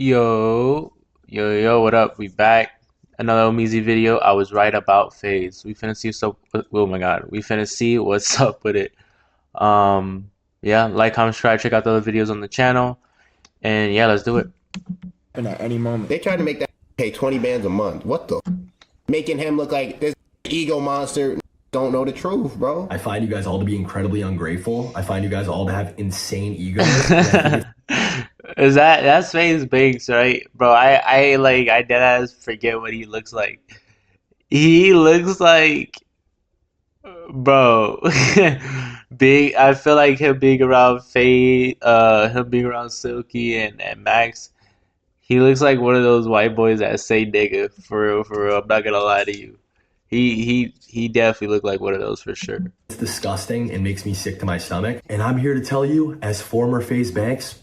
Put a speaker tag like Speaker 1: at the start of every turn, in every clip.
Speaker 1: Yo, yo, what up? We back. Another Omeezy video. I was right about Faze. We finna see what's up. Oh my god. We finna see what's up with it. Um, yeah, like, comment, subscribe, check out the other videos on the channel. And yeah, let's do it.
Speaker 2: At any moment. They tried to make that pay 20 bands a month. What the? Making him look like this ego monster. Don't know the truth, bro.
Speaker 3: I find you guys all to be incredibly ungrateful. I find you guys all to have insane egos.
Speaker 1: That's Faze Banks, right? Bro, I deadass forget what he looks like. He looks like, bro, big. I feel like him being around Faye, him being around Silky and Max. He looks like one of those white boys that say nigga, for real, for real. I'm not gonna lie to you. He definitely looked like one of those for sure.
Speaker 3: It's disgusting and makes me sick to my stomach. And I'm here to tell you, as former Faze Banks,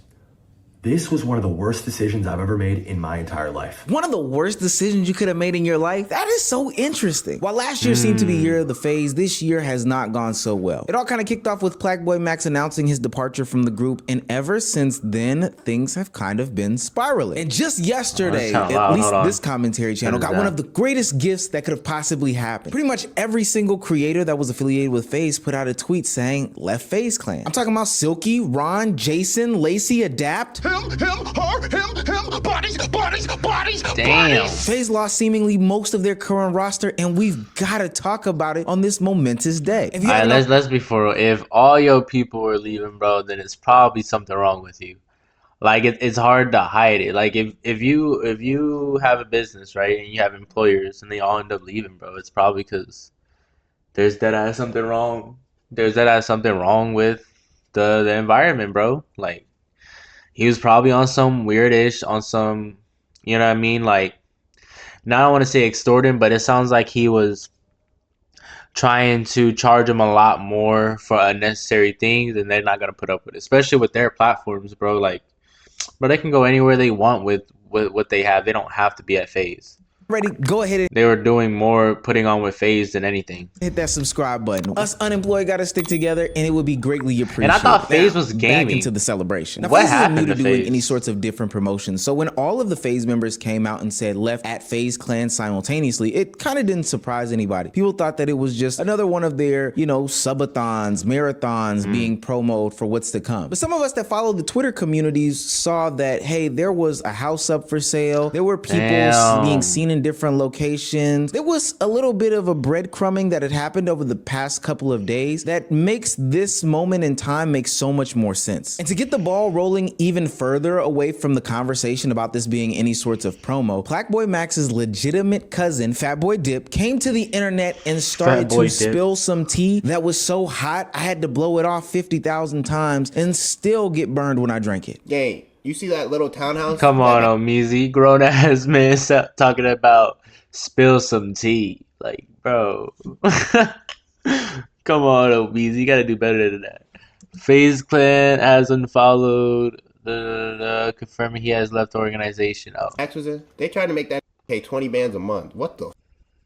Speaker 3: this was one of the worst decisions I've ever made in my entire life.
Speaker 4: One of the worst decisions you could have made in your life? That is so interesting. While last year seemed to be year of the Faze, this year has not gone so well. It all kind of kicked off with Plagueboy Max announcing his departure from the group, and ever since then, things have kind of been spiraling. And just yesterday, at least this commentary channel got one of the greatest gifts that could have possibly happened. Pretty much every single creator that was affiliated with Faze put out a tweet saying, left Faze Clan. I'm talking about Silky, Ron, Jason, Lacey, Adapt.
Speaker 5: Him, bodies.
Speaker 1: Damn.
Speaker 4: Faze lost seemingly most of their current roster, and we've got to talk about it on this momentous day.
Speaker 1: All right, let's be for real. If all your people were leaving, bro, then it's probably something wrong with you. Like it's hard to hide it. Like if you have a business, right, and you have employers and they all end up leaving, bro, it's probably because there's something wrong. There's something wrong with the environment, bro. Like he was probably on some weirdish, on some, you know what I mean? Like, now I don't want to say extorting, but it sounds like he was trying to charge them a lot more for unnecessary things, and they're not gonna put up with it, especially with their platforms, bro. Like, bro, they can go anywhere they want with what they have. They don't have to be at Faze.
Speaker 4: Ready? Go ahead and
Speaker 1: They were doing more putting on with Faze than anything.
Speaker 4: hit that subscribe button. Us unemployed got to stick together, and it would be greatly appreciated.
Speaker 1: And I thought Faze was
Speaker 4: Back
Speaker 1: gaming.
Speaker 4: into the celebration. Now,
Speaker 1: What
Speaker 4: Faze
Speaker 1: happened
Speaker 4: isn't new
Speaker 1: to
Speaker 4: to doing
Speaker 1: Faze?
Speaker 4: any sorts of different promotions. So when all of the Faze members came out and said left at Faze Clan simultaneously, it kind of didn't surprise anybody. People thought that it was just another one of their, subathons, marathons being promoted for what's to come. But some of us that follow the Twitter communities saw that, hey, there was a house up for sale. There were people being seen in different locations. There was a little bit of a breadcrumbing that had happened over the past couple of days that makes this moment in time make so much more sense. And to get the ball rolling even further away from the conversation about this being any sorts of promo, Plagueboy Max's legitimate cousin, Fatboy Dip, came to the internet and started to spill some tea that was so hot I had to blow it off 50,000 times and still get burned when I drank it.
Speaker 2: Gang, you see that little townhouse?
Speaker 1: Come on, Omeezy, grown ass man, stop talking about spill some tea. Like, bro. Come on, Omeezy, you gotta do better than that. Faze Clan has unfollowed. Confirming he has left organization. Oh,
Speaker 2: Max was in. They tried to make that pay 20 bands a month. What the?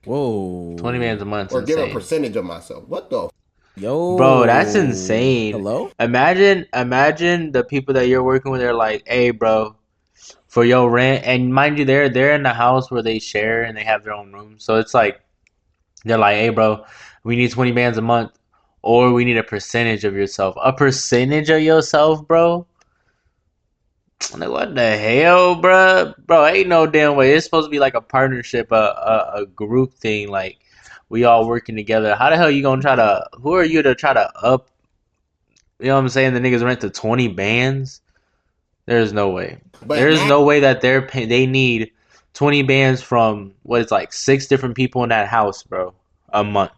Speaker 4: Whoa.
Speaker 1: 20 bands a month.
Speaker 2: Or give a
Speaker 1: insane.
Speaker 2: percentage of myself. What the?
Speaker 4: Yo.
Speaker 1: Bro, that's insane.
Speaker 4: Hello?
Speaker 1: Imagine the people that you're working with are like, hey, bro, for your rent, and mind you, they're in the house where they share and they have their own room. So it's like they're like, hey, bro, we need 20 bands a month, or we need a percentage of yourself. A percentage of yourself, bro? Like, what the hell, bro? Bro, ain't no damn way. It's supposed to be like a partnership, a group thing, like we all working together. How the hell you gonna try to? Who are you to try to up? You know what I'm saying? The niggas rent to 20 bands. There's no way.
Speaker 2: But
Speaker 1: There's
Speaker 2: Max,
Speaker 1: no way that they need 20 bands from what is like 6 different people in that house, bro, a month.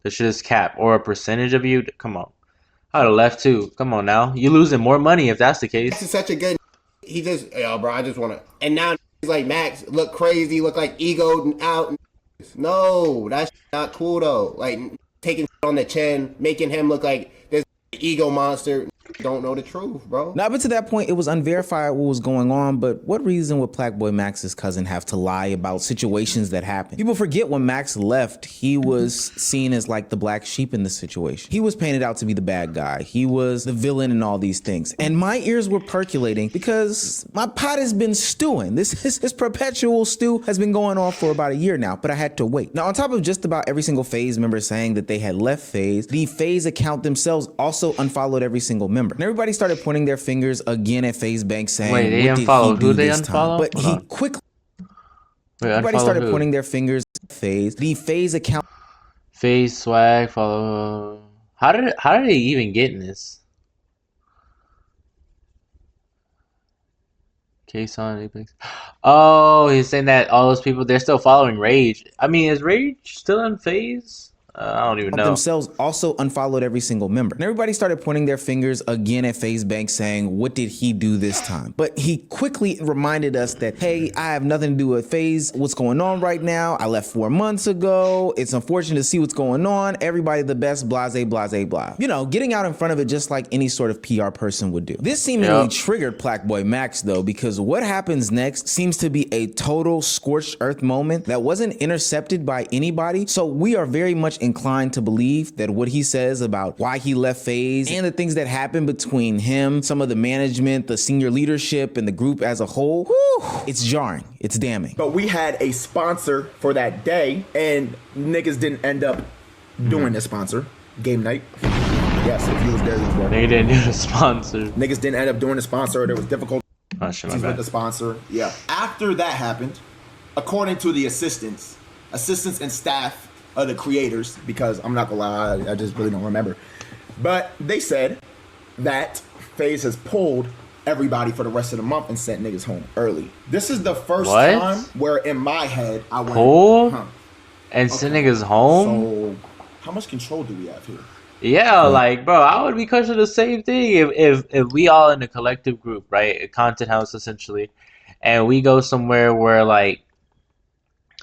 Speaker 1: This shit is cap, or a percentage of you. Come on, I'd have left too. Come on now, you losing more money if that's the case.
Speaker 2: Max is such a good. He just, yo, bro, I just want to. And now he's like, Max, look crazy, look like egoed out. No, that's not cool though. Like taking on the chin, making him look like this ego monster. don't know the truth, bro.
Speaker 4: Now, up until that point, it was unverified what was going on, but what reason would Plaqueboy Max's cousin have to lie about situations that happened? People forget when Max left, he was seen as like the black sheep in this situation. He was painted out to be the bad guy. He was the villain in all these things. And my ears were percolating because my pot has been stewing. This perpetual stew has been going on for about a year now, but I had to wait. Now, on top of just about every single Faze member saying that they had left Faze, the Faze account themselves also unfollowed every single member. And everybody started pointing their fingers again at FaZe Banks saying,
Speaker 1: Wait, they
Speaker 4: what did
Speaker 1: unfollowed
Speaker 4: he do
Speaker 1: who they
Speaker 4: this time?
Speaker 1: unfollowed?
Speaker 4: But
Speaker 1: Hold
Speaker 4: he
Speaker 1: on.
Speaker 4: quickly,
Speaker 1: Wait,
Speaker 4: everybody
Speaker 1: unfollow
Speaker 4: started
Speaker 1: who?
Speaker 4: pointing their fingers at Faze. The Faze account
Speaker 1: Face swag follow. How did they even get in this? Case on Apex. Oh, he's saying that all those people they're still following Rage. I mean, is Rage still in Phase? I don't even know.
Speaker 4: themselves also unfollowed every single member. And everybody started pointing their fingers again at FaZe Banks saying, what did he do this time? But he quickly reminded us that, hey, I have nothing to do with FaZe. What's going on right now? I left 4 months ago. It's unfortunate to see what's going on. Everybody the best, blase, blase, blah. You know, getting out in front of it just like any sort of PR person would do. This seemingly triggered Plaqueboy Max though, because what happens next seems to be a total scorched earth moment that wasn't intercepted by anybody. So we are very much inclined to believe that what he says about why he left FaZe and the things that happened between him, some of the management, the senior leadership, and the group as a whole, it's jarring. It's damning.
Speaker 6: But we had a sponsor for that day, and niggas didn't end up doing the sponsor. Game night. Yes, if you was there, you was
Speaker 1: They didn't do the sponsor.
Speaker 6: Niggas didn't end up doing the sponsor. There was difficulties
Speaker 1: Oh shit, my
Speaker 6: with
Speaker 1: bad.
Speaker 6: the sponsor. Yeah. After that happened, according to the assistants and staff of the creators, because I'm not gonna lie, I just really don't remember. But they said that FaZe has pulled everybody for the rest of the month and sent niggas home early. This is the first
Speaker 1: What?
Speaker 6: time where in my head I went,
Speaker 1: Pull?
Speaker 6: huh.
Speaker 1: And send niggas home?
Speaker 6: So how much control do we have here?
Speaker 1: Yeah, like bro, I would be questioning the same thing if we all in a collective group, right? A content house essentially, and we go somewhere where like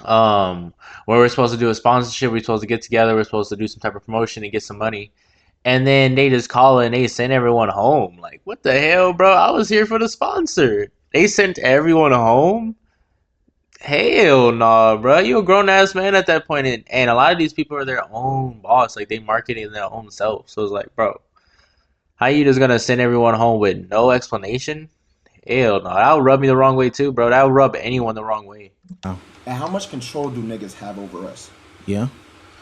Speaker 1: where we're supposed to do a sponsorship, we're supposed to get together, we're supposed to do some type of promotion and get some money. And then they just call and they send everyone home. Like, what the hell, bro? I was here for the sponsor. They sent everyone home? Hell nah, bro. You a grown ass man at that point, and a lot of these people are their own boss. Like they marketing their own self. So it's like, bro, how you just gonna send everyone home with no explanation? Hell no. That would rub me the wrong way too, bro. That would rub anyone the wrong way.
Speaker 6: And how much control do niggas have over us?
Speaker 4: Yeah.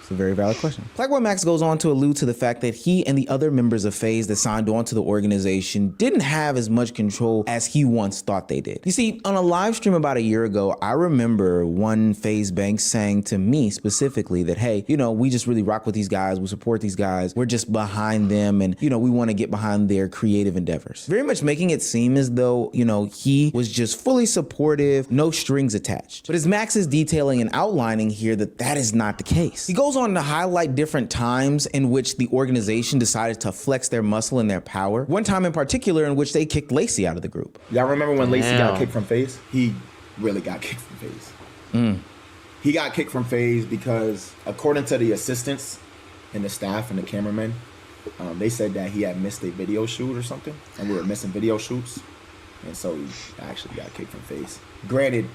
Speaker 4: It's a very valid question. Plaqueboy Max goes on to allude to the fact that he and the other members of FaZe that signed on to the organization didn't have as much control as he once thought they did. You see, on a live stream about a year ago, I remember one FaZe Bank saying to me specifically that, hey, you know, we just really rock with these guys. We support these guys. We're just behind them. And, you know, we want to get behind their creative endeavors. Very much making it seem as though, you know, he was just fully supportive, no strings attached. But as Max is detailing and outlining here that that is not the case. He goes on to highlight different times in which the organization decided to flex their muscle and their power. One time in particular in which they kicked Lacey out of the group.
Speaker 6: Y'all remember when Lacey got
Speaker 1: Damn.
Speaker 6: kicked from FaZe? He really got kicked from FaZe. He got kicked from FaZe because, according to the assistants and the staff and the cameramen, they said that he had missed a video shoot or something, and we were missing video shoots, and so he actually got kicked from FaZe. Granted,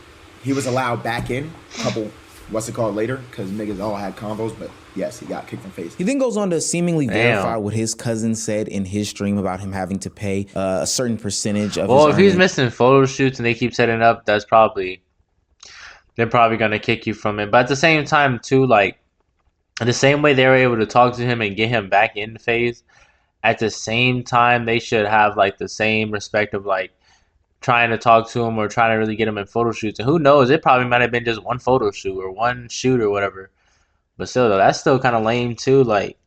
Speaker 6: he was allowed back in a couple, later, because niggas all had combos, but yes, he got kicked from FaZe.
Speaker 4: He then goes on to seemingly
Speaker 1: Damn.
Speaker 4: verify what his cousin said in his stream about him having to pay a certain percentage of
Speaker 1: Well,
Speaker 4: his
Speaker 1: if he's
Speaker 4: earnings.
Speaker 1: missing photo shoots and they keep setting up, they're probably gonna kick you from it. But at the same time, too, like the same way they were able to talk to him and get him back in Phase, at the same time they should have like the same respect of like trying to talk to him or trying to really get him in photo shoots. And who knows, it probably might have been just one photo shoot or one shoot or whatever. But still, though, that's still kind of lame too. Like,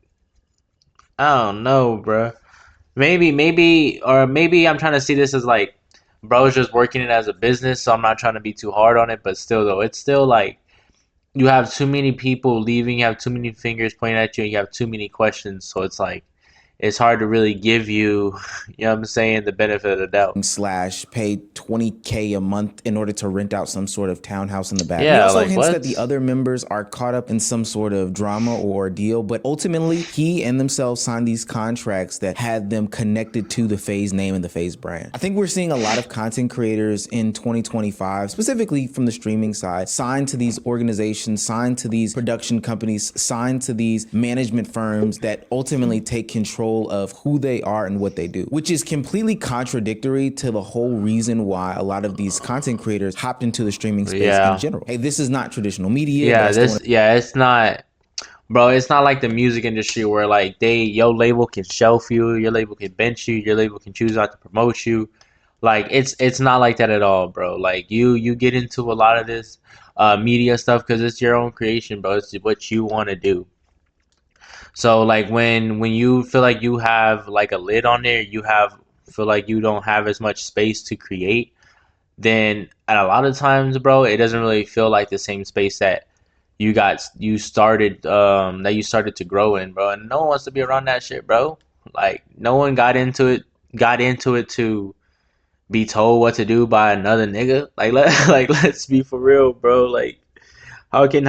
Speaker 1: I don't know, bruh. Maybe I'm trying to see this as like, bro's just working it as a business, so I'm not trying to be too hard on it. But still, though, it's still like you have too many people leaving, you have too many fingers pointing at you, and you have too many questions. So it's like it's hard to really give you, you know what I'm saying, the benefit of the doubt.
Speaker 4: Slash pay 20K a month in order to rent out some sort of townhouse in the back. He
Speaker 1: Yeah,
Speaker 4: also
Speaker 1: like
Speaker 4: hints
Speaker 1: what?
Speaker 4: that the other members are caught up in some sort of drama or ordeal, but ultimately he and themselves signed these contracts that had them connected to the Faze name and the Faze brand. I think we're seeing a lot of content creators in 2025, specifically from the streaming side, signed to these organizations, signed to these production companies, signed to these management firms that ultimately take control of who they are and what they do, which is completely contradictory to the whole reason why a lot of these content creators hopped into the streaming space in
Speaker 1: Yeah.
Speaker 4: general. Hey, this is not traditional media, but
Speaker 1: Yeah,
Speaker 4: I still want
Speaker 1: it's not, bro, it's not like the music industry where like your label can shelf you, your label can bench you, your label can choose not to promote you. Like it's not like that at all, bro. Like you get into a lot of this media stuff because it's your own creation, bro. It's what you want to do. So like when you feel like you have like a lid on there, feel like you don't have as much space to create, then at a lot of times, bro, it doesn't really feel like the same space that you started to grow in, bro. And no one wants to be around that shit, bro. Like no one got into it to be told what to do by another nigga. Like like let's be for real, bro. Like how can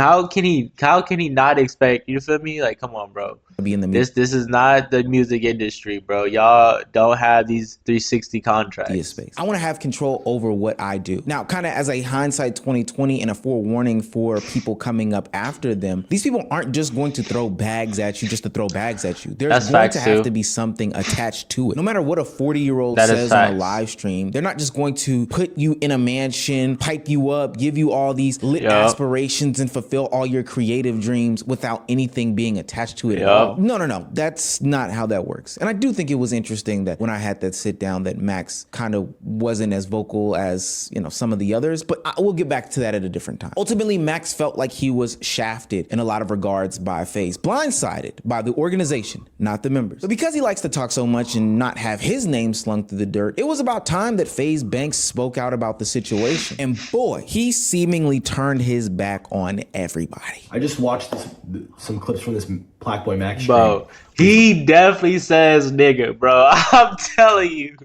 Speaker 1: he not expect, you feel me? Like come on, bro.
Speaker 4: to be in the media
Speaker 1: This is not the music industry, bro. Y'all don't have these 360 contracts.
Speaker 4: space. I want to have control over what I do. Now, kind of as a hindsight 2020 and a forewarning for people coming up after them, these people aren't just going to throw bags at you just to throw bags at you. There's
Speaker 1: That's
Speaker 4: going to
Speaker 1: facts,
Speaker 4: have
Speaker 1: too.
Speaker 4: to be something attached to it. No matter what a 40-year-old
Speaker 1: That is
Speaker 4: says on a
Speaker 1: facts.
Speaker 4: live stream, they're not just going to put you in a mansion, pipe you up, give you all these lit
Speaker 1: Yup.
Speaker 4: aspirations and fulfill all your creative dreams without anything being attached to it at
Speaker 1: Yup.
Speaker 4: all. No. That's not how that works. And I do think it was interesting that when I had that sit down that Max kind of wasn't as vocal as, some of the others, but we'll get back to that at a different time. Ultimately, Max felt like he was shafted in a lot of regards by Faze, blindsided by the organization, not the members. But because he likes to talk so much and not have his name slung through the dirt, it was about time that Faze Banks spoke out about the situation. And boy, he seemingly turned his back on everybody.
Speaker 3: I just watched some clips from this Black Boy Max stream.
Speaker 1: Bro, he definitely says nigga, bro. I'm telling you.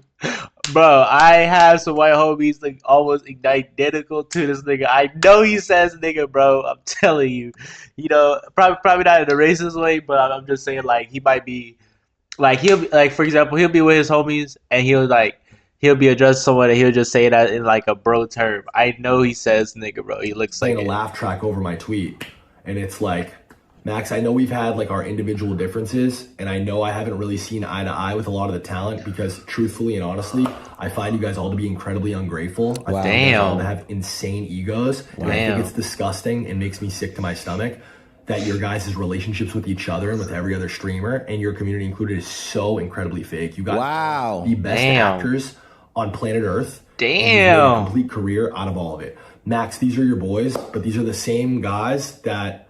Speaker 1: Bro, I have some white homies like almost identical to this nigga. I know he says nigga, bro. I'm telling you. Probably not in a racist way, but I'm just saying like he might be like he'll be, like for example, he'll be with his homies and he'll be addressed someone and he'll just say that in like a bro term. I know he says nigga, bro. He looks like
Speaker 3: playing a laugh track over my tweet, and it's like, Max, I know we've had like our individual differences, and I know I haven't really seen eye to eye with a lot of the talent because truthfully and honestly, I find you guys all to be incredibly ungrateful. I find you guys all to have insane egos. And I think it's disgusting and makes me sick to my stomach that your guys' relationships with each other and with every other streamer and your community included is so incredibly fake. You got the best actors on planet Earth. And you've made a complete career out of all of it. Max, these are your boys, but these are the same guys that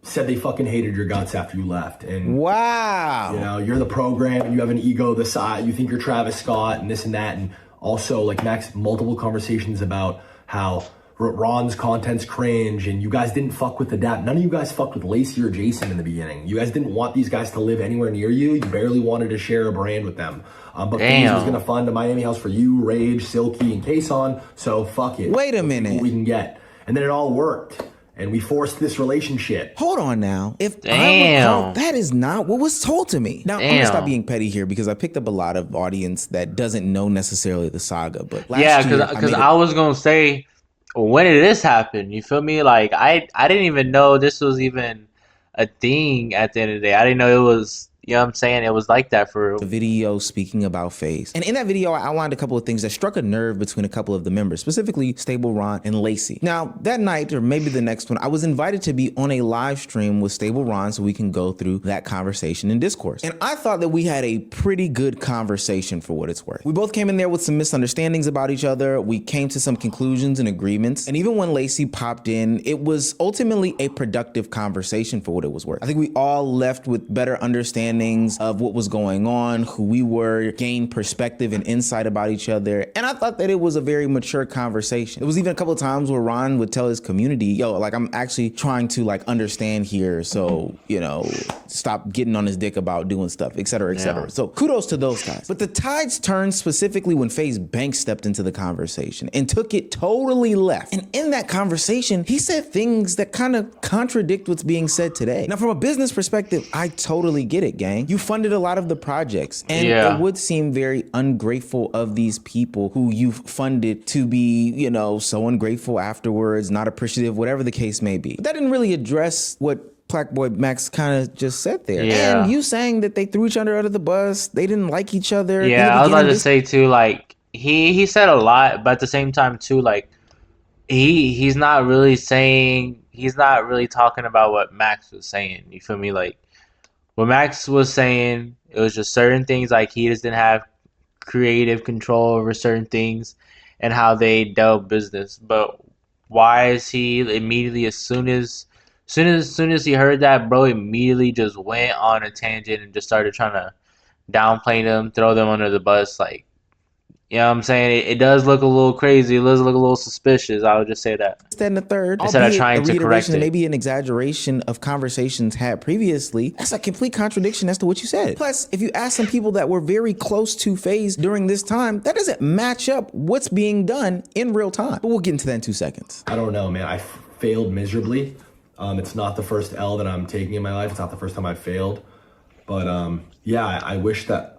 Speaker 3: said they fucking hated your guts after you left. And you're the program and you have an ego the size, you think you're Travis Scott and this and that. And also like Max, multiple conversations about how Ron's content's cringe and you guys didn't fuck with the dap. None of you guys fucked with Lacey or Jason in the beginning. You guys didn't want these guys to live anywhere near you. You barely wanted to share a brand with them. But Faze was gonna fund a Miami house for you, Rage, Silky, and Kason. So fuck it.
Speaker 4: Wait a minute.
Speaker 3: What we can get. And then it all worked. And we forced this relationship.
Speaker 4: Hold on now. If I recall, that is not what was told to me. Now, I'm going to stop being petty here because I picked up a lot of audience that doesn't know necessarily the saga. But
Speaker 1: because I was going to say, when did this happen? You feel me? Like, I didn't even know this was even a thing at the end of the day. I didn't know it was, you know what I'm saying? It was like that for real.
Speaker 4: The video speaking about Faze. And in that video, I outlined a couple of things that struck a nerve between a couple of the members, specifically Stable Ron and Lacey. Now, that night, or maybe the next one, I was invited to be on a live stream with Stable Ron so we can go through that conversation and discourse. And I thought that we had a pretty good conversation for what it's worth. We both came in there with some misunderstandings about each other. We came to some conclusions and agreements. And even when Lacey popped in, it was ultimately a productive conversation for what it was worth. I think we all left with better understanding understandings of what was going on, who we were, gain perspective and insight about each other. And I thought that it was a very mature conversation. It was even a couple of times where Ron would tell his community, yo, like, I'm actually trying to like understand here. So, you know, stop getting on his dick about doing stuff, et cetera, et cetera. So kudos to those guys. But the tides turned specifically when Faze Banks stepped into the conversation and took it totally left. And in that conversation, he said things that kind of contradict what's being said today. Now, from a business perspective, I totally get it, gang. You funded a lot of the projects, and it would seem very ungrateful of these people who you've funded to be, you know, so ungrateful afterwards, not appreciative, whatever the case may be. But that didn't really address what Black Boy Max kind of just said there. And you saying that they threw each other under the bus, they didn't like each other.
Speaker 1: Yeah, I was about to say too, like, he said a lot, but at the same time too, like, he's not really talking about what Max was saying. You feel me? Like, what Max was saying, it was just certain things, like he just didn't have creative control over certain things and how they dealt business. But why is he immediately, as soon as he heard that, bro immediately just went on a tangent and just started trying to downplay them, throw them under the bus? Like, you know what I'm saying? It does look a little crazy. It does look a little suspicious. I would just say that.
Speaker 4: And the third,
Speaker 1: instead of trying to correct it.
Speaker 4: Maybe an exaggeration of conversations had previously. That's a complete contradiction as to what you said. Plus, if you ask some people that were very close to Faze during this time, that doesn't match up what's being done in real time. But we'll get into that in 2 seconds.
Speaker 3: I don't know, man. I failed miserably. It's not the first L that I'm taking in my life. It's not the first time I've failed. But yeah, I wish that,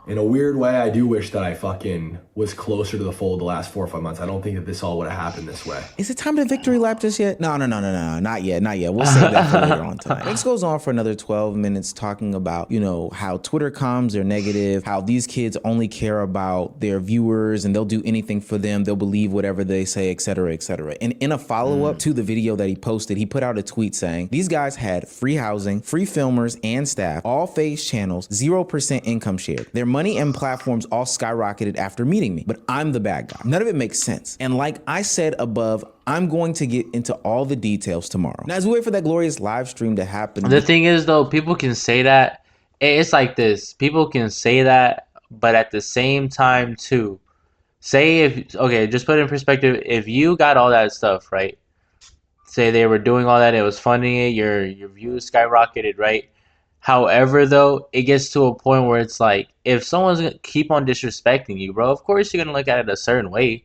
Speaker 3: in a weird way, I do wish that I fucking was closer to the fold the last 4 or 5 months. I don't think that this all would have happened this way.
Speaker 4: Is it time to victory lap just yet? No, not yet. We'll save that for later on tonight. This goes on for another 12 minutes talking about, you know, how Twitter comms are negative, how these kids only care about their viewers and they'll do anything for them. They'll believe whatever they say, et cetera, et cetera. And in a follow-up to the video that he posted, he put out a tweet saying, these guys had free housing, free filmers and staff, all Faze channels, 0% income share. Their money and platforms all skyrocketed after meeting me, but I'm the bad guy. None of it makes sense. And like I said above, I'm going to get into all the details tomorrow. Now, as we wait for that glorious live stream to happen.
Speaker 1: The thing is, though, people can say that. It's like this. People can say that, but at the same time, too, just put it in perspective, if you got all that stuff, right? Say they were doing all that, it was funding it, your views skyrocketed, right? However, though, it gets to a point where it's like, if someone's gonna keep on disrespecting you, bro, of course you're gonna look at it a certain way.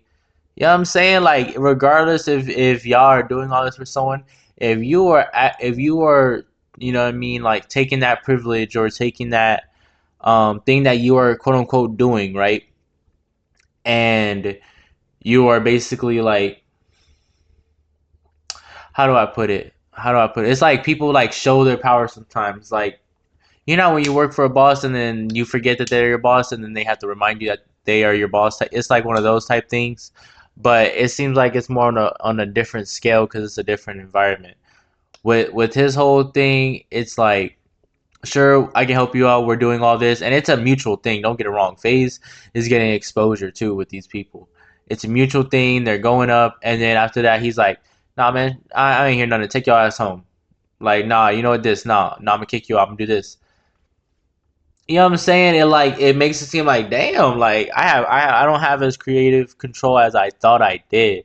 Speaker 1: You know what I'm saying? Like, regardless if y'all are doing all this for someone, if you are, you know what I mean, like taking that privilege or taking that thing that you are quote unquote doing, right? And you are basically like, how do I put it? It's like people like show their power sometimes. Like, you know, when you work for a boss and then you forget that they're your boss and then they have to remind you that they are your boss. It's like one of those type things. But it seems like it's more on a different scale because it's a different environment. With his whole thing, it's like, sure, I can help you out. We're doing all this. And it's a mutual thing. Don't get it wrong. Faze is getting exposure too with these people. It's a mutual thing. They're going up. And then after that, he's like, nah, man, I ain't hear nothing. Take your ass home. Like, nah, you know what this? Nah, I'm gonna kick you out. I'm gonna do this. You know what I'm saying? It makes it seem like, damn, like I don't have as creative control as I thought I did.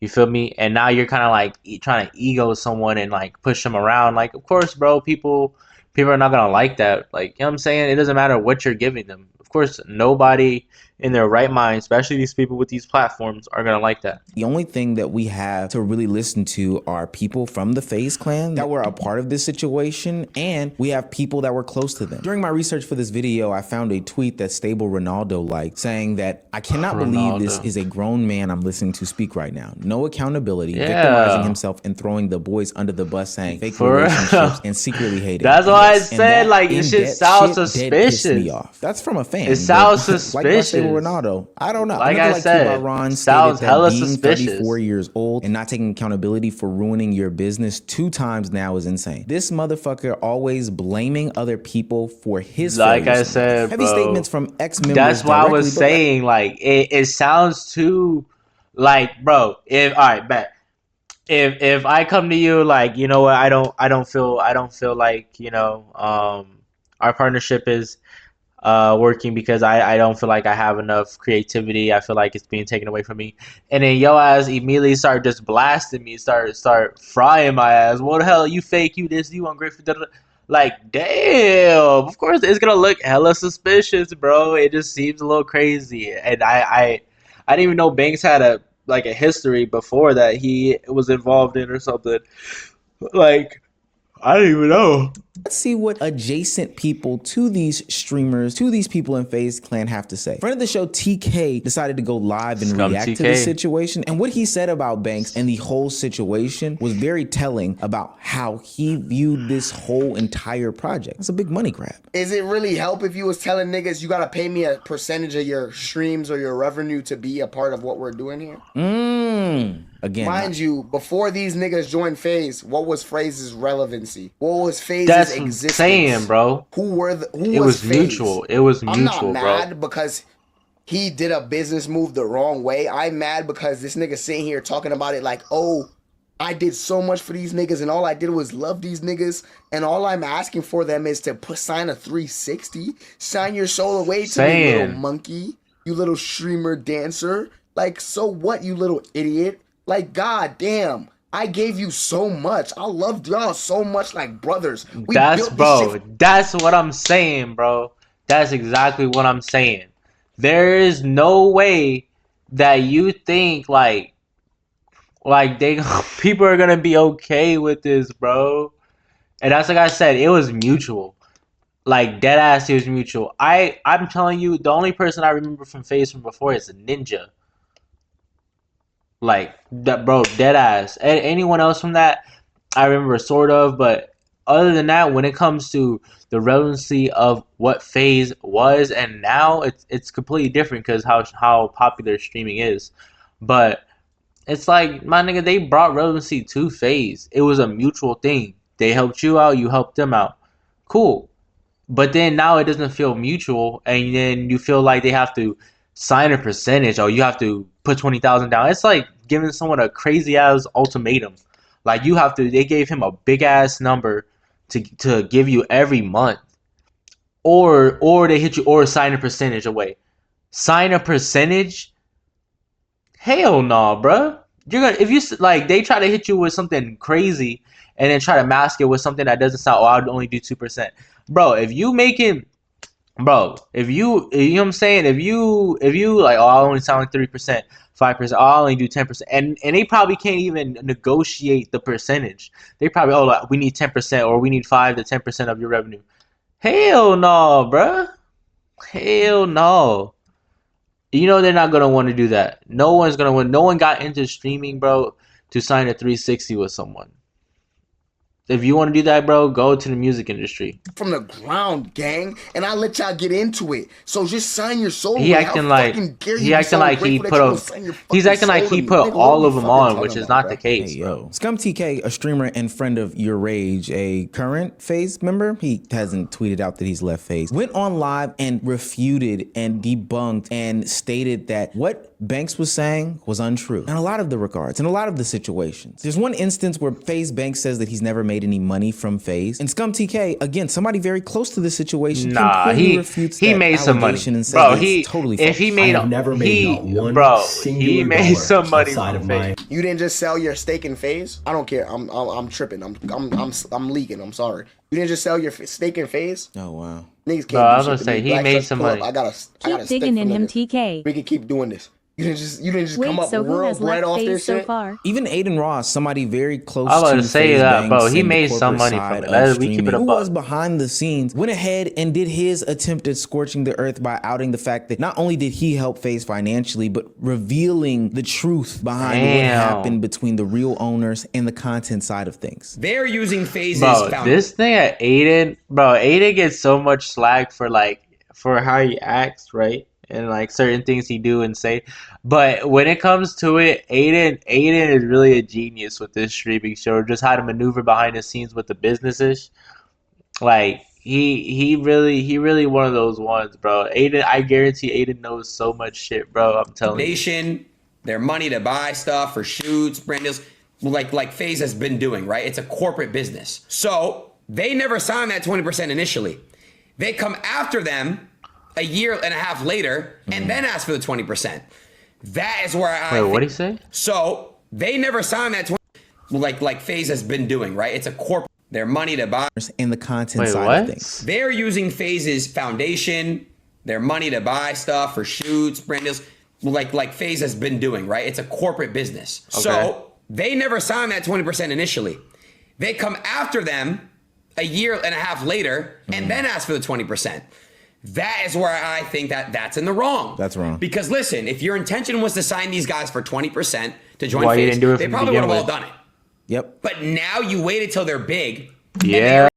Speaker 1: You feel me? And now you're kind of like trying to ego someone and like push them around. Like, of course, bro, people are not gonna like that. Like, you know what I'm saying? It doesn't matter what you're giving them. Of course, nobody in their right mind, especially these people with these platforms, are gonna like that.
Speaker 4: The only thing that we have to really listen to are people from the Faze clan that were a part of this situation, and we have people that were close to them. During my research for this video, I found a tweet that Stable Ronaldo liked, saying that I cannot believe this is a grown man I'm listening to speak right now. No accountability, victimizing himself and throwing the boys under the bus, saying fake relationships and secretly hating.
Speaker 1: That's why I said, like, this shit sounds suspicious.
Speaker 4: Me off. That's from a fan.
Speaker 1: It sounds suspicious.
Speaker 4: Like Ronaldo, I don't know.
Speaker 1: Like I said,
Speaker 4: Ron
Speaker 1: sounds hella
Speaker 4: being
Speaker 1: suspicious.
Speaker 4: 34 years old and not taking accountability for ruining your business 2 times now is insane. This motherfucker always blaming other people for his
Speaker 1: like
Speaker 4: failures.
Speaker 1: I said,
Speaker 4: heavy
Speaker 1: bro,
Speaker 4: statements from ex-members.
Speaker 1: That's why I was saying, like, it sounds too, like, bro. If I come to you like, you know what, I don't feel like, you know, our partnership is working because I don't feel like I have enough creativity. I feel like it's being taken away from me. And then yo ass immediately start just blasting me, start frying my ass. What the hell? You fake, you this, you ungrateful. Da, da, da. Like, damn. Of course it's gonna look hella suspicious, bro. It just seems a little crazy. And I didn't even know Banks had a history before that he was involved in or something. Like, I didn't even know.
Speaker 4: Let's see what adjacent people to these streamers, to these people in FaZe Clan have to say. Friend of the show, TK, decided to go live and
Speaker 1: Scum
Speaker 4: react
Speaker 1: TK.
Speaker 4: to the situation. And what he said about Banks and the whole situation was very telling about how he viewed this whole entire project. It's a big money grab.
Speaker 7: Is it really help if you was telling niggas you gotta pay me a percentage of your streams or your revenue to be a part of what we're doing here?
Speaker 4: Again,
Speaker 7: Mind you, before these niggas joined FaZe, what was FaZe's relevancy? What was FaZe's
Speaker 1: That's what I'm
Speaker 7: existence?
Speaker 1: saying, bro.
Speaker 7: Who
Speaker 1: It was
Speaker 7: FaZe?
Speaker 1: mutual. It was
Speaker 7: I'm not
Speaker 1: mutual,
Speaker 7: mad
Speaker 1: bro.
Speaker 7: because he did a business move the wrong way. I'm mad because this nigga sitting here talking about it like, oh, I did so much for these niggas and all I did was love these niggas and all I'm asking for them is to sign a 360, sign your soul away to me, you little monkey, you little streamer dancer. Like, so what, you little idiot? Like, god damn, I gave you so much. I loved y'all so much like brothers.
Speaker 1: That's what I'm saying, bro. That's exactly what I'm saying. There is no way that you think like they people are gonna be okay with this, bro. And that's like I said, it was mutual. Like dead ass, it was mutual. I'm telling you, the only person I remember from FaZe from before is Ninja. Like that, bro, dead ass. Anyone else from that, I remember sort of, but other than that, when it comes to the relevancy of what FaZe was and now, it's completely different because how popular streaming is. But it's like my nigga, they brought relevancy to FaZe. It was a mutual thing. They helped you out, you helped them out. Cool. But then now it doesn't feel mutual, and then you feel like they have to sign a percentage, or you have to put 20,000 down. It's like giving someone a crazy ass ultimatum. Like you have to. They gave him a big ass number to give you every month, or they hit you, or sign a percentage away. Sign a percentage? Hell no, bruh. You're gonna if you like they try to hit you with something crazy and then try to mask it with something that doesn't sound. Oh, I'd only do 2%, bro. If you making Bro, if you know what I'm saying, if you like, oh, I'll only sound like 3%, 5%, I'll only do 10%, and they probably can't even negotiate the percentage. They probably, oh, like, we need 10% or we need 5 to 10% of your revenue. Hell no, bruh. Hell no. You know they're not gonna want to do that. No one's gonna win. No one got into streaming, bro, to sign a 360 with someone. If you want to do that, bro, go to the music industry.
Speaker 7: from the ground, gang, and I let y'all get into it. So just sign your soul.
Speaker 1: He
Speaker 7: away.
Speaker 1: acting
Speaker 7: How
Speaker 1: like
Speaker 7: fucking dare you
Speaker 1: he
Speaker 7: be
Speaker 1: acting
Speaker 7: so
Speaker 1: like he
Speaker 7: ungrateful that
Speaker 1: put
Speaker 7: you
Speaker 1: a
Speaker 7: don't sign your
Speaker 1: he's
Speaker 7: fucking
Speaker 1: acting like
Speaker 7: soul
Speaker 1: he
Speaker 7: to me?
Speaker 1: put
Speaker 7: Nigga, what
Speaker 1: all
Speaker 7: are
Speaker 1: of
Speaker 7: you
Speaker 1: them
Speaker 7: fucking
Speaker 1: on,
Speaker 7: talking
Speaker 1: which is
Speaker 7: about,
Speaker 1: not the
Speaker 7: bro?
Speaker 1: case,
Speaker 4: Hey,
Speaker 1: bro.
Speaker 4: yo. Scum TK, a streamer and friend of Your Rage, a current FaZe member, he hasn't tweeted out that he's left FaZe, went on live and refuted and debunked and stated that what Banks was saying was untrue in a lot of the regards, in a lot of the situations. There's one instance where FaZe Banks says that he's never made any money from FaZe, and Scum TK, again, somebody very close to the situation,
Speaker 1: Nah,
Speaker 4: completely refutes
Speaker 1: he
Speaker 4: that
Speaker 1: made some money,
Speaker 4: allegation and says
Speaker 1: bro.
Speaker 4: that it's totally false.
Speaker 1: If he
Speaker 3: I
Speaker 1: made
Speaker 3: have never made not one
Speaker 1: bro, he
Speaker 3: singular
Speaker 1: made
Speaker 3: dollar
Speaker 1: some money
Speaker 3: outside
Speaker 1: from
Speaker 3: of my.
Speaker 1: FaZe.
Speaker 7: You didn't just sell your stake in FaZe? I don't care. I'm tripping. I'm leaking. I'm sorry. You didn't just sell your stake in FaZe?
Speaker 4: Oh, wow.
Speaker 7: Niggas can't
Speaker 1: Bro, I
Speaker 7: do
Speaker 1: was
Speaker 7: shit
Speaker 1: gonna
Speaker 7: to
Speaker 1: say,
Speaker 7: me.
Speaker 1: he
Speaker 7: Black
Speaker 1: made
Speaker 7: Church,
Speaker 1: some
Speaker 7: pull up.
Speaker 1: money.
Speaker 7: I got a
Speaker 8: Keep
Speaker 7: stick
Speaker 8: digging
Speaker 7: for
Speaker 8: in him,
Speaker 7: niggas.
Speaker 8: TK.
Speaker 7: We can keep doing this. You didn't just come
Speaker 8: Wait,
Speaker 7: up
Speaker 8: so who
Speaker 7: real
Speaker 8: has
Speaker 7: bread
Speaker 8: left
Speaker 7: off
Speaker 8: FaZe
Speaker 7: this
Speaker 8: so
Speaker 7: shit.
Speaker 8: far?
Speaker 4: Even Aiden Ross, somebody very close
Speaker 1: I was about
Speaker 4: to
Speaker 1: to say
Speaker 4: FaZe
Speaker 1: that, bro.
Speaker 4: Banks
Speaker 1: He
Speaker 4: and the
Speaker 1: made some
Speaker 4: corporate
Speaker 1: money
Speaker 4: side
Speaker 1: from it.
Speaker 4: of
Speaker 1: We keep it
Speaker 4: streaming,
Speaker 1: a
Speaker 4: who
Speaker 1: buck.
Speaker 4: was behind the scenes, went ahead and did his attempt at scorching the earth by outing the fact that not only did he help FaZe financially, but revealing the truth behind what
Speaker 1: Damn.
Speaker 4: happened between the real owners and the content side of things.
Speaker 9: They're using Faze's
Speaker 1: Bro,
Speaker 9: founder.
Speaker 1: this thing at Aiden gets so much slack for how he acts, right? And like certain things he do and say. But when it comes to it, Aiden is really a genius with this streaming show. Just how to maneuver behind the scenes with the businesses. Like he really one of those ones, bro. Aiden, I guarantee Aiden knows so much shit, bro. I'm telling you.
Speaker 9: Nation, their money to buy stuff for shoots, brand deals, like FaZe has been doing, right? It's a corporate business. So they never signed that 20% initially. They come after them a year and a half later and then ask for the 20%. That is where I
Speaker 1: Wait, what'd he say?
Speaker 9: So they never signed that 20, like Faze has been doing, right? It's a corporate, their money to buy.
Speaker 4: And the content
Speaker 1: Wait,
Speaker 4: side
Speaker 1: what?
Speaker 4: of things.
Speaker 9: They're using Faze's foundation, their money to buy stuff for shoots, brand deals, like Faze has been doing, right? It's a corporate business.
Speaker 1: Okay.
Speaker 9: So they never signed that 20% initially. They come after them a year and a half later and then ask for the 20%. That is where I think that that's in the wrong.
Speaker 4: That's wrong.
Speaker 9: Because listen, if your intention was to sign these guys for 20% to join
Speaker 1: Why you
Speaker 9: Faze,
Speaker 1: didn't do it
Speaker 9: they
Speaker 1: from the
Speaker 9: probably would have
Speaker 1: begin
Speaker 9: all
Speaker 1: with?
Speaker 9: done it.
Speaker 4: Yep.
Speaker 9: But now you waited till they're big.
Speaker 1: Yeah.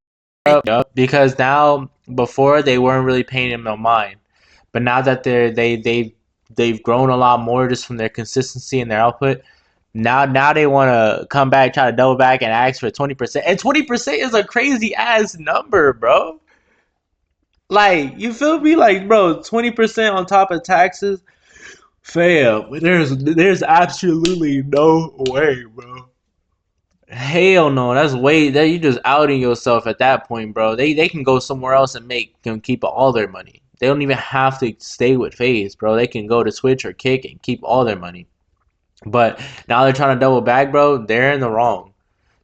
Speaker 1: Yep. Because now, before they weren't really paying him no mind, but now that they've grown a lot more just from their consistency and their output. Now they want to come back, try to double back, and ask for 20%. And 20% is a crazy ass number, bro. Like, you feel me? Like, bro, 20% on top of taxes, fam. There's absolutely no way, bro. Hell no, that's way that you just outing yourself at that point, bro. They can go somewhere else and keep all their money. They don't even have to stay with FaZe, bro. They can go to Switch or Kick and keep all their money. But now they're trying to double back, bro. They're in the wrong.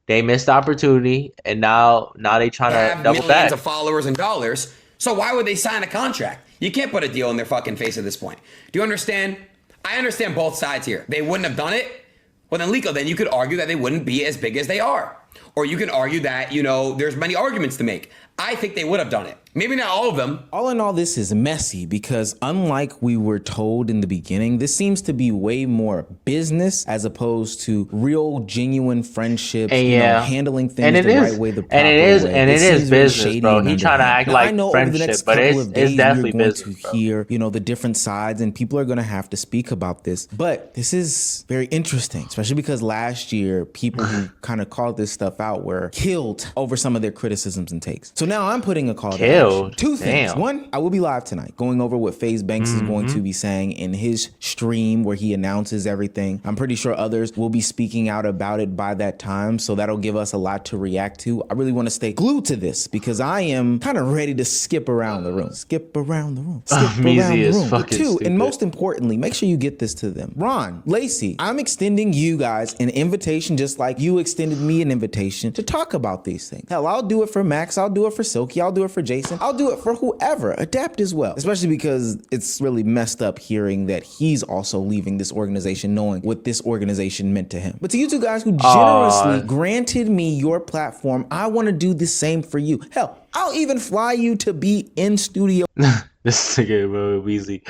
Speaker 1: They missed the opportunity, and now they trying to
Speaker 9: Have
Speaker 1: double
Speaker 9: millions
Speaker 1: back.
Speaker 9: of followers and dollars. So why would they sign a contract? You can't put a deal in their fucking face at this point. Do you understand? I understand both sides here. They wouldn't have done it. Well, then, Lico, then you could argue that they wouldn't be as big as they are. Or you can argue that, there's many arguments to make. I think they would have done it. Maybe not all of them.
Speaker 4: All in all, this is messy because unlike we were told in the beginning, this seems to be way more business as opposed to real, genuine friendships,
Speaker 1: And
Speaker 4: handling things
Speaker 1: and it
Speaker 4: the
Speaker 1: is,
Speaker 4: right way, the proper
Speaker 1: and it is,
Speaker 4: way.
Speaker 1: and it
Speaker 4: seems
Speaker 1: is
Speaker 4: very
Speaker 1: business,
Speaker 4: shady
Speaker 1: bro.
Speaker 4: and
Speaker 1: He trying to act
Speaker 4: underhand. Now,
Speaker 1: like
Speaker 4: I know
Speaker 1: friendship,
Speaker 4: over the next
Speaker 1: but
Speaker 4: couple of days,
Speaker 1: it's definitely
Speaker 4: you're going
Speaker 1: business,
Speaker 4: to
Speaker 1: bro.
Speaker 4: hear, the different sides, and people are going to have to speak about this. But this is very interesting, especially because last year, people who kind of called this stuff out were killed over some of their criticisms and takes. So now I'm putting a call to action. Two things.
Speaker 1: Damn.
Speaker 4: One, I will be live tonight going over what FaZe Banks is going to be saying in his stream where he announces everything. I'm pretty sure others will be speaking out about it by that time, so that'll give us a lot to react to. I really want to stay glued to this because I am kind of ready to skip around the room. Skip around the room. Skip around
Speaker 1: Measy
Speaker 4: the
Speaker 1: is
Speaker 4: room. But
Speaker 1: fucking
Speaker 4: two,
Speaker 1: stupid.
Speaker 4: and most importantly, make sure you get this to them. Ron, Lacey, I'm extending you guys an invitation just like you extended me an invitation to talk about these things. Hell, I'll do it for Max. I'll do it for Silky. I'll do it for Jason. I'll do it for whoever. Adapt as well. Especially because it's really messed up hearing that he's also leaving this organization knowing what this organization meant to him. But to you two guys who generously granted me your platform, I want to do the same for you. Hell, I'll even fly you to be in studio.
Speaker 1: This nigga, bro, Weezy.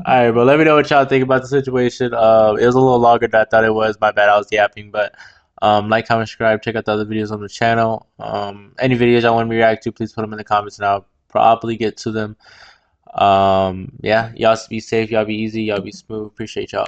Speaker 1: All right, bro. Let me know what y'all think about the situation. It was a little longer than I thought it was. My bad, I was yapping, but like, comment, subscribe, check out the other videos on the channel. Any videos y'all want me to react to, please put them in the comments, and I'll probably get to them. Yeah, y'all be safe, y'all be easy, y'all be smooth. Appreciate y'all.